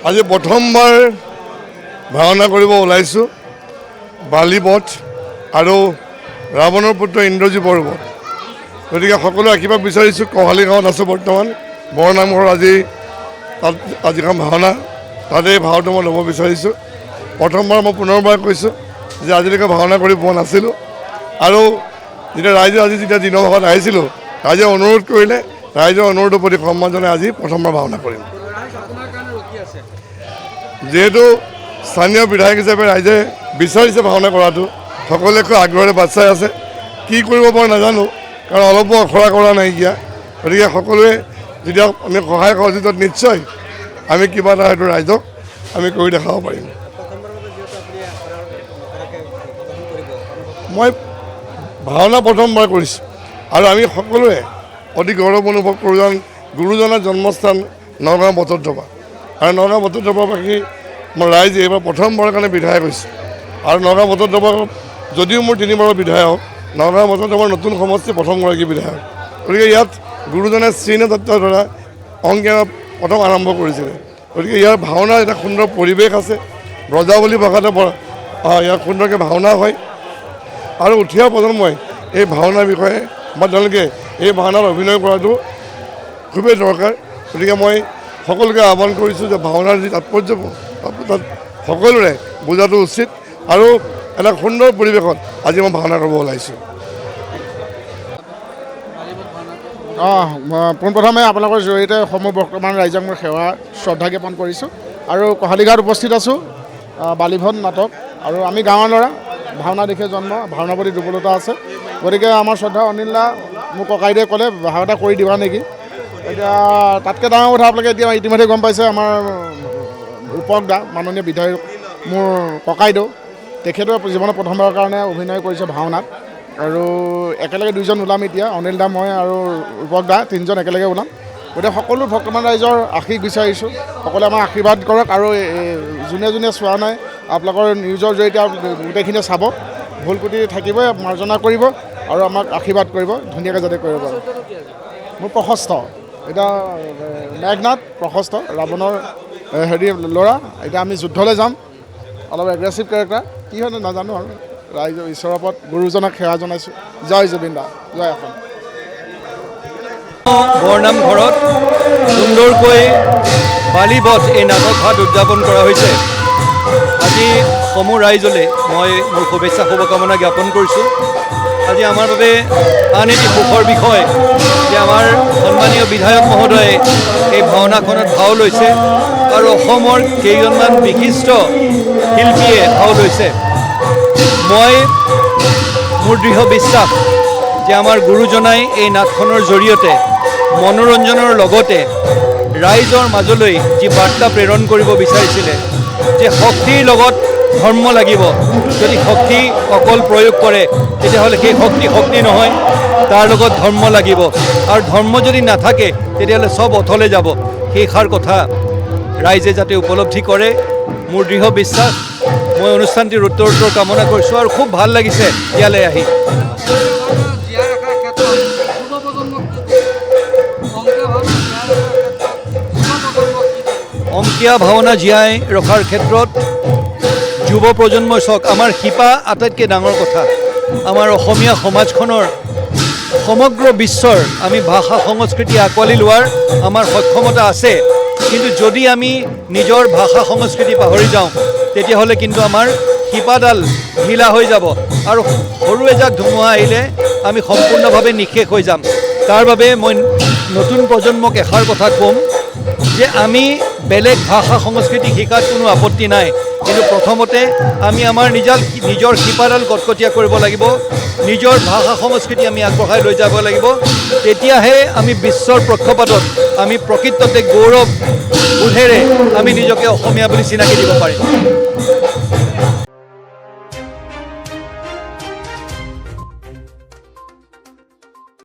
আজি প্ৰথমবাৰ ভাওনা কৰিব ওলাইছোঁ বালিবধ আৰু ৰাৱণৰ পুত্ৰ ইন্দ্ৰজীৱৰ বধ। গতিকে সকলোৱে আশীৰ্বাদ বিচাৰিছোঁ। কহালি গাঁৱত আছোঁ বৰ্তমান, বৰনামঘৰ আজিখন ভাওনা, তাতে ভাওটো মই ল'ব বিচাৰিছোঁ। প্ৰথমবাৰ মই পুনৰবাৰ কৈছোঁ যে আজিলৈকে ভাওনা কৰি পোৱা নাছিলোঁ, আৰু যেতিয়া ৰাইজে আজি দিনৰ ভাগত আহিছিলোঁ, ৰাইজে অনুৰোধ কৰিলে, ৰাইজৰ অনুৰোধৰ প্ৰতি সন্মান জনাই আজি প্ৰথমবাৰ ভাওনা কৰিম। যিহেতু স্থানীয় বিধায়ক হিচাপে ৰাইজে বিচাৰিছে ভাওনা কৰাটো, সকলোৱে খুব আগ্ৰহেৰে বাট চাই আছে। কি কৰিব পৰা নাজানো, কাৰণ অলপো আখৰা কৰা নাইকিয়া। গতিকে সকলোৱে যেতিয়া আমি সহায় সহযোগিতাত নিশ্চয় আমি কিবা এটা হয়তো ৰাইজক আমি কৰি দেখাব পাৰিম। মই ভাওনা প্ৰথমবাৰ কৰিছোঁ, আৰু আমি সকলোৱে অতি গৌৰৱ অনুভৱ কৰোঁ, যেন গুৰুজনাৰ জন্মস্থান নগাঁও বটদ্ৰৱা, আৰু নগাঁও বটদ্ৰৱাবাসী মই ৰাইজে এইবাৰ প্ৰথমবাৰৰ কাৰণে বিধায়ক হৈছোঁ। আৰু নগাঁও বটদ্ৰৱা যদিও মোৰ 3বাৰৰ বিধায়ক, নগাঁও বটদ্ৰৱাৰ নতুন সমষ্টি প্ৰথমগৰাকী বিধায়ক। গতিকে ইয়াত গুৰুজনে শ্ৰীনযাত্ৰাৰ দ্বাৰা অংকীয়া প্ৰথম আৰম্ভ কৰিছিলে। গতিকে ইয়াৰ ভাওনাৰ এটা সুন্দৰ পৰিৱেশ আছে, ব্ৰজাৱলী ভাষাতে ইয়াৰ সুন্দৰকৈ ভাওনা হয়, আৰু উঠি অহা প্ৰজন্মই এই ভাওনাৰ বিষয়ে বা তেওঁলোকে এই ভাওনাত অভিনয় কৰাটো খুবেই দৰকাৰ। গতিকে মই সকলোকে আহ্বান কৰিছোঁ যে ভাওনাৰ যি তাৎপৰ্য তাত সকলোৰে বুজাটো উচিত, আৰু এটা সুন্দৰ পৰিৱেশত আজি মই ভাওনা কৰিব ওলাইছোঁ। পোনপ্ৰথমে আপোনালোকৰ জৰিয়তে সমূহ বৰ্তমান ৰাইজক মই সেৱা শ্ৰদ্ধা জ্ঞাপন কৰিছোঁ, আৰু কহালিঘাট উপস্থিত আছোঁ বালিবধ নাটক, আৰু আমি গাঁৱৰ ল'ৰা, ভাওনা দেখি জন্ম, ভাওনাৰ প্ৰতি দুৰ্বলতা আছে। গতিকে আমাৰ শ্ৰদ্ধা অনিল দা মোক ককাইদেৱে ক'লে ভাও এটা কৰি দিবা নেকি। এতিয়া তাতকৈ ডাঙৰ কথা আপোনালোকে এতিয়া ইতিমধ্যে গম পাইছে, আমাৰ ৰূপক দা মাননীয় বিধায়ক মোৰ ককাইদেউ, তেখেতেও জীৱনৰ প্ৰথমবাৰৰ কাৰণে অভিনয় কৰিছে ভাওনাত, আৰু একেলগে দুইজন ওলাম এতিয়া, অনিল দা মই আৰু ৰূপক দা 3জন একেলগে ওলাম। গতিকে সকলো ভক্তমান ৰাইজৰ আশীষ বিচাৰিছোঁ, সকলোৱে আমাক আশীৰ্বাদ কৰক আৰু যোনে যোনে চোৱা নাই আপোনালোকৰ নিউজৰ জৰিয়তে গোটেইখিনিয়ে চাব, ভুল ক্ৰুটি থাকিবই, মাৰ্জনা কৰিব আৰু আমাক আশীৰ্বাদ কৰিব, ধুনীয়াকৈ যাতে কৰিব পাৰে। মোৰ প্ৰশস্ত, এতিয়া মেঘনাথ প্ৰশস্ত, ৰাৱণৰ ল'ৰা। এতিয়া আমি যুদ্ধলৈ যাম, অলপ এগ্ৰেছিভ কেৰেক্টাৰ, কি হয় নাজানো আৰু ৰাইজ ঈশ্বৰৰ ওপৰত গুৰুজনাক সেৱা জনাইছোঁ। জয় জুবিন দা, জয় অসম। বৰনামঘৰত সুন্দৰকৈ বালিবধ এই নাটক ভাগ উদযাপন কৰা হৈছে। আজি সমূহ ৰাইজলৈ মই মোৰ শুভেচ্ছা শুভকামনা জ্ঞাপন কৰিছোঁ। আজি আমাৰ বাবে আন এটি সুখৰ বিষয় যে আমাৰ সন্মানীয় বিধায়ক মহোদয়ে এই ভাওনাখনত ভাও লৈছে আৰু অসমৰ কেইজনমান বিশিষ্ট শিল্পীয়ে ভাও লৈছে। মই মোৰ দৃঢ় বিশ্বাস যে আমাৰ গুৰুজনাই এই নাটখনৰ জৰিয়তে মনোৰঞ্জনৰ লগতে ৰাইজৰ মাজলৈ যি বাৰ্তা প্ৰেৰণ কৰিব বিচাৰিছিলে যে শক্তিৰ লগত ধৰ্ম লাগিব, যদি শক্তি অকল প্ৰয়োগ কৰে তেতিয়াহ'লে সেই শক্তি নহয়, তাৰ লগত ধৰ্ম লাগিব, আৰু ধৰ্ম যদি নাথাকে তেতিয়াহ'লে চব অথলে যাব। সেইষাৰ কথা ৰাইজে যাতে উপলব্ধি কৰে, মোৰ দৃঢ় বিশ্বাস। মই অনুষ্ঠানটিৰ উত্তৰোত্তৰ কামনা কৰিছোঁ আৰু খুব ভাল লাগিছে ইয়ালৈ আহি। অংকীয়া ভাওনা জীয়াই ৰখাৰ ক্ষেত্ৰত যুৱ প্ৰজন্মই চাওক, আমাৰ শিপা আটাইতকৈ ডাঙৰ কথা। আমাৰ অসমীয়া সমাজখনৰ সমগ্ৰ বিশ্বৰ আমি ভাষা সংস্কৃতি আঁকোৱালি লোৱাৰ আমাৰ সক্ষমতা আছে, কিন্তু যদি আমি নিজৰ ভাষা সংস্কৃতি পাহৰি যাওঁ তেতিয়াহ'লে কিন্তু আমাৰ শিপাডাল ঢিলা হৈ যাব আৰু সৰু এজাক ধুমুহা আহিলে আমি সম্পূৰ্ণভাৱে নিঃশেষ হৈ যাম। তাৰ বাবে মই নতুন প্ৰজন্মক এষাৰ কথা ক'ম যে আমি বেলেগ ভাষা সংস্কৃতি শিকাত কোনো আপত্তি নাই, কিন্তু প্ৰথমতে আমি আমাৰ নিজৰ শিপাডাল কটকটীয়া কৰিব লাগিব, নিজৰ ভাষা সংস্কৃতি আমি আগবঢ়াই লৈ যাব লাগিব। তেতিয়াহে আমি বিশ্বৰ প্ৰেক্ষাপটত আমি প্ৰকৃততে গৌৰৱ বোধেৰে আমি নিজকে অসমীয়া বুলি চিনাকি দিব পাৰিম।